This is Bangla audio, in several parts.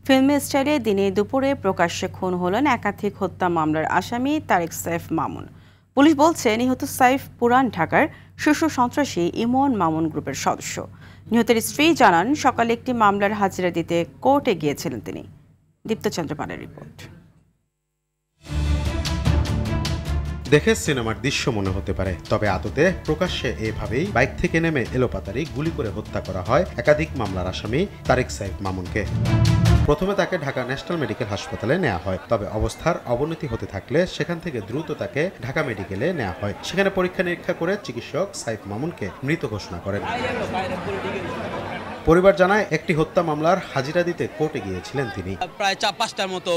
ফিল্মি স্টাইলে দিনে দুপুরে প্রকাশ্যে খুন হলেন একাধিক হত্যা মামলার আসামি তারেক সাইফ মামুন। পুলিশ বলছে নিহত সাইফ পুরান ঢাকার শীর্ষ সন্ত্রাসী ইমন মামুন গ্রুপের সদস্য। নিহতের স্ত্রী জানান সকালে একটি মামলার হাজিরা দিতে কোর্টে গিয়েছিলেন তিনি। দীপ্তচন্দ্র পালের রিপোর্ট। দেখে সিনেমার দৃশ্য মনে হতে পারে, তবে আদতে প্রকাশ্যে এভাবেই বাইক থেকে নেমে এলোপাতাড়ি গুলি করে হত্যা করা হয় একাধিক মামলার আসামি তারেক সাইফ মামুনকে। প্রথমে তাকে ঢাকা ন্যাশনাল মেডিকেল হাসপাতালে নেওয়া হয়, তবে অবস্থার অবনতি হতে থাকলে সেখান থেকে দ্রুত তাকে ঢাকা মেডিকেলে নেওয়া হয়। সেখানে পরীক্ষা নিরীক্ষা করে চিকিৎসক সাইফ মামুনকে মৃত ঘোষণা করেন। পরিবার জানায় একটি হত্যা মামলার হাজিরা দিতে কোর্টে গিয়েছিলেন তিনি। প্রায় 4-5টার মতো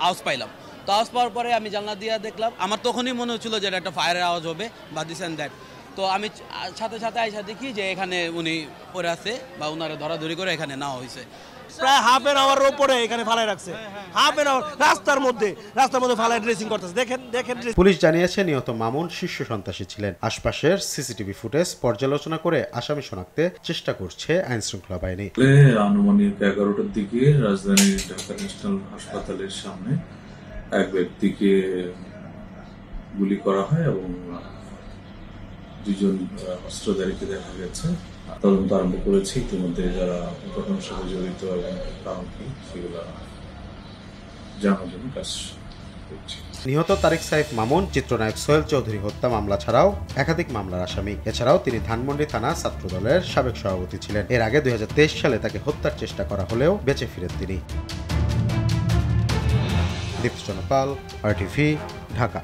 আওয়াজ পাইলাম। তো আওয়াজ পাওয়ার পরে আমি জানলা দিয়ে দেখলাম, আমার তখনই মনে হচ্ছিল যে এটা একটা ফায়ারের আওয়াজ হবে বা দিস অ্যান্ড দ্যাট। তো আমি সাথে সাথে আইসা দেখি যে এখানে উনি পড়ে আছে বা উনারে ধরাধরি করে এখানে নেওয়া হয়েছে। প্রায় হাফ এন আওয়ারের উপরে এখানে ফালাই রাখছে। হাফ এন আওয়ার রাস্তার মধ্যে ফালাই ড্রেসিং করতেছে। দেখেন। পুলিশ জানিয়েছে নিহত মামুন শীর্ষ সন্ত্রাসী ছিলেন। আশপাশের সিসিটিভি ফুটেজ পর্যালোচনা করে আসামি শনাক্তে চেষ্টা করছে আইন শৃঙ্খলা বাহিনী। আনুমানিক 11টার দিকে রাজধানীর ঢাকা ন্যাশনাল হাসপাতালের সামনে এক ব্যক্তিকে গুলি করা হয় এবং দুজন অস্ত্রধারীকে দেখা গেছে। তদন্ত আরম্ভ করেছে, ইতিমধ্যে যারা ঘটনার সাথে জড়িত এবং কারণ কি সেগুলো জানার জন্য কাজ করছে। নিহত তারেক সাইফ মামুন চিত্রনায়ক সোহেল চৌধুরী হত্যা মামলা ছাড়াও একাধিক মামলার আসামি। এছাড়াও তিনি ধানমন্ডি থানা ছাত্রদলের সাবেক সভাপতি ছিলেন। এর আগে 2023 সালে তাকে হত্যার চেষ্টা করা হলেও বেঁচে ফিরেন তিনি। দীপ্তচন্দ্র পাল, RTV, ঢাকা।